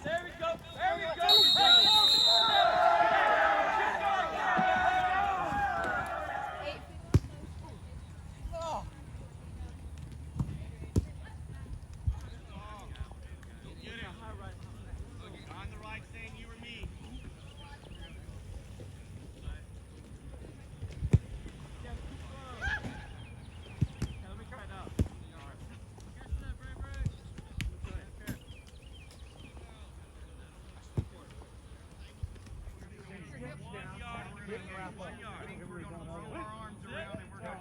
There we go. There we go.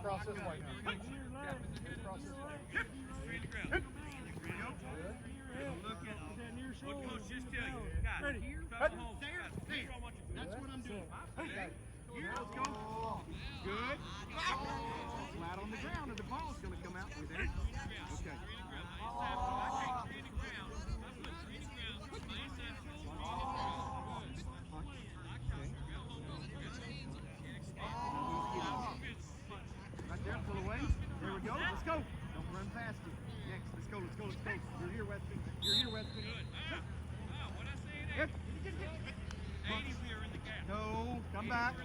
Cross this way. Cross this way. Ready. That's what I'm doing. Here, let's go. Good. Flat on the ground, and the ball's going to come out with it. Okay. Right there, pull away. There we go. Let's go. Don't run past it. Next, let's go. Let's go. Let's go. You're here, Weston. You're here, Weston. Good. No, come back.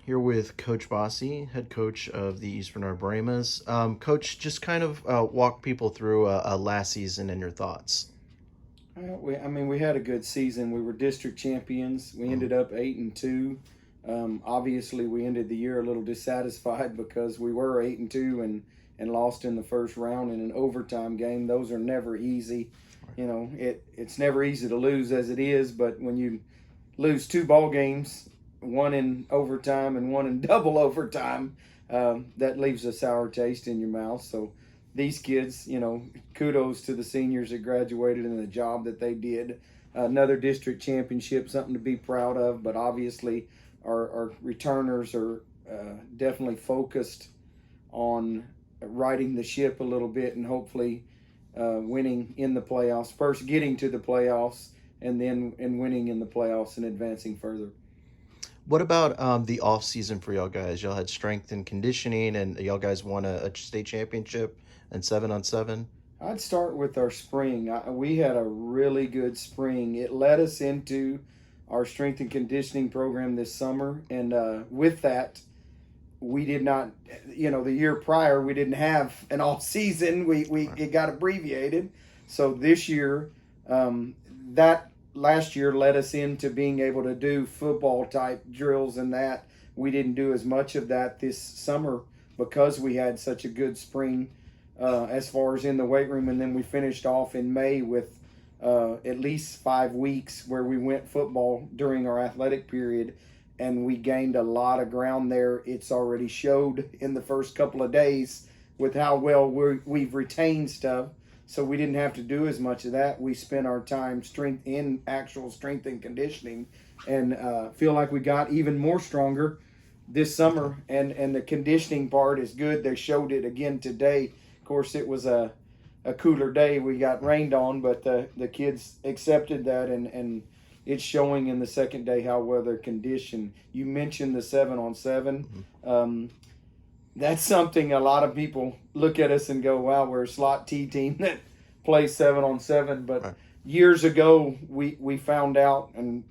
Here with Coach Bosse, head coach of the East Bernard Brahmas. Coach, just kind of walk people through last season and your thoughts. We had a good season. We were district champions. We ended up 8-2. Obviously, we ended the year a little dissatisfied because we were 8-2 and lost in the first round in an overtime game. Those are never easy. You know, it's never easy to lose as it is, but when you lose 2 ball games, one in overtime and one in double overtime, that leaves a sour taste in your mouth. So these kids, you know, kudos to the seniors that graduated and the job that they did. Another district championship, something to be proud of, but obviously our returners are definitely focused on righting the ship a little bit and hopefully winning in the playoffs, first getting to the playoffs and then winning in the playoffs and advancing further. What about the off season for y'all guys? Y'all had strength and conditioning, and y'all guys won a state championship and 7-on-7. I'd start with our spring. We had a really good spring. It led us into our strength and conditioning program this summer, and with that, we did not. You know, the year prior we didn't have an off season. It got abbreviated. So this year, that last year led us into being able to do football type drills and that. We didn't do as much of that this summer because we had such a good spring as far as in the weight room. And then we finished off in May with at least 5 weeks where we went football during our athletic period, and we gained a lot of ground there. It's already showed in the first couple of days with how well we've retained stuff. So we didn't have to do as much of that. We spent our time actual strength and conditioning, and feel like we got even more stronger this summer. And the conditioning part is good. They showed it again today. Of course, it was a cooler day. We got rained on, but the kids accepted that, and it's showing in the second day how well they're conditioned. You mentioned the 7-on-7. That's something a lot of people look at us and go, wow, we're a slot T team that plays 7-on-7. But right. Years ago, we found out, and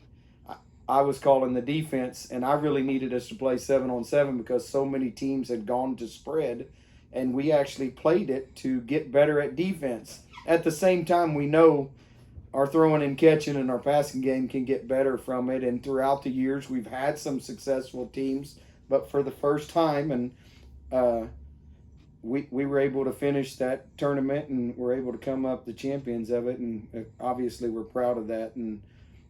I was calling the defense, and I really needed us to play 7-on-7 because so many teams had gone to spread, and we actually played it to get better at defense. At the same time, we know our throwing and catching and our passing game can get better from it. And throughout the years, we've had some successful teams, but for the first time, and we were able to finish that tournament and we're able to come up the champions of it. And obviously we're proud of that and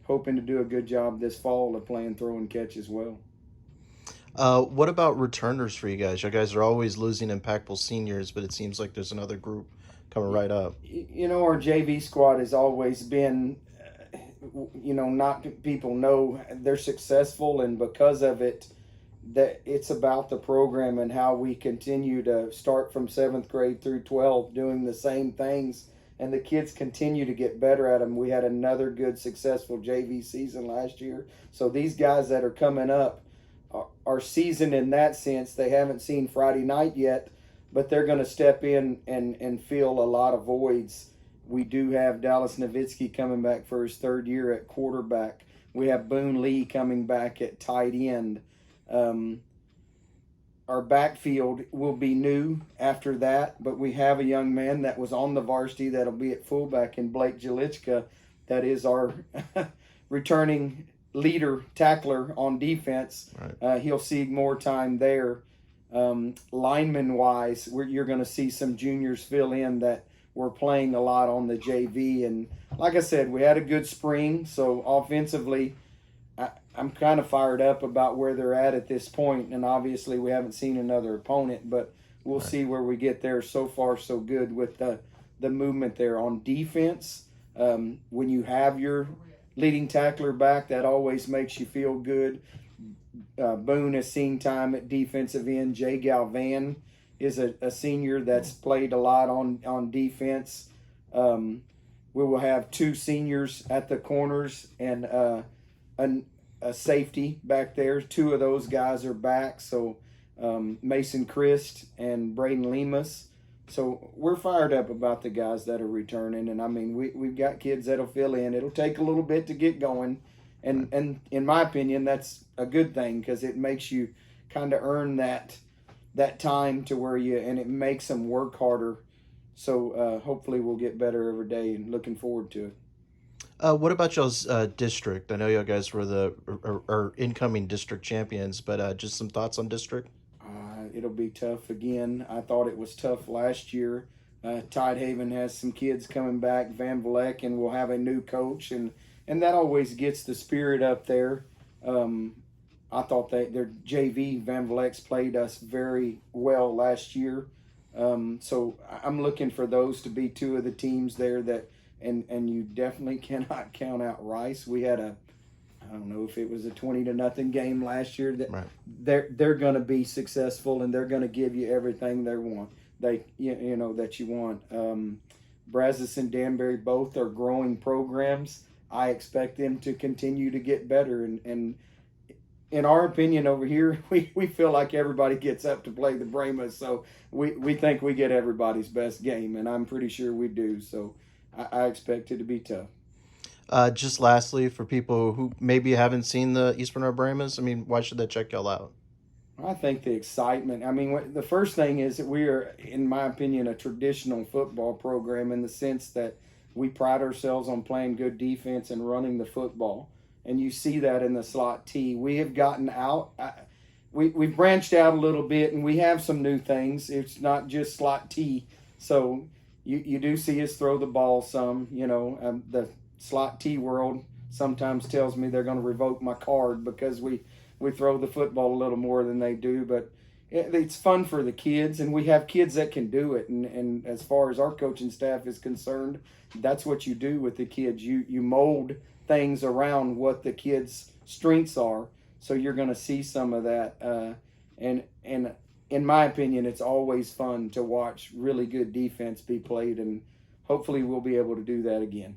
hoping to do a good job this fall of playing throw and catch as well. What about returners for you guys? You guys are always losing impactful seniors, but it seems like there's another group coming right up. You know, our JV squad has always been, not people know they're successful, and because of it, that it's about the program and how we continue to start from 7th grade through 12 doing the same things, and the kids continue to get better at them. We had another good successful JV season last year, so these guys that are coming up are seasoned in that sense. They haven't seen Friday night yet, but they're going to step in and fill a lot of voids. We do have Dallas Nowitzki coming back for his 3rd year at quarterback. We have Boone Lee coming back at tight end. Our backfield will be new after that, but we have a young man that was on the varsity that'll be at fullback in Blake Jelichka. That is our returning leader tackler on defense. Right. He'll see more time there. Lineman wise, you're going to see some juniors fill in that were playing a lot on the JV. And like I said, we had a good spring. So offensively, I'm kind of fired up about where they're at this point. And obviously we haven't seen another opponent, but we'll right. see where we get there. So far, so good with the movement there on defense. When you have your leading tackler back, that always makes you feel good. Boone has seen time at defensive end. Jay Galvan is a senior that's played a lot on defense. We will have 2 seniors at the corners and a safety back there. 2 of those guys are back. So Mason Christ and Braden Lemus. So we're fired up about the guys that are returning. And I mean, we've got kids that'll fill in. It'll take a little bit to get going. And in my opinion, that's a good thing because it makes you kind of earn that time to where and it makes them work harder. So hopefully we'll get better every day, and looking forward to it. What about y'all's district? I know y'all guys were our incoming district champions, but just some thoughts on district? It'll be tough again. I thought it was tough last year. Tidehaven has some kids coming back, Van Vleck, and we'll have a new coach, and that always gets the spirit up there. I thought their JV, Van Vleck's, played us very well last year. So I'm looking for those to be 2 of the teams there that, and you definitely cannot count out Rice. We had I don't know if it was a 20-0 game last year. That right. They're going to be successful, and they're going to give you everything they want. That you want. Brazos and Danbury both are growing programs. I expect them to continue to get better, and in our opinion over here, we feel like everybody gets up to play the Brahmas, so we think we get everybody's best game, and I'm pretty sure we do. So I expect it to be tough. Just lastly, for people who maybe haven't seen the East Bernard Brahmas, I mean, why should they check y'all out? I think the excitement. I mean, the first thing is that we are, in my opinion, a traditional football program in the sense that we pride ourselves on playing good defense and running the football. And you see that in the slot T. We have gotten out. We've branched out a little bit, and we have some new things. It's not just slot T. So you do see us throw the ball some. The slot T world sometimes tells me they're going to revoke my card because we throw the football a little more than they do. But it's fun for the kids, and we have kids that can do it. And as far as our coaching staff is concerned, that's what you do with the kids. You mold things around what the kids' strengths are. So you're going to see some of that. And in my opinion, it's always fun to watch really good defense be played, and hopefully we'll be able to do that again.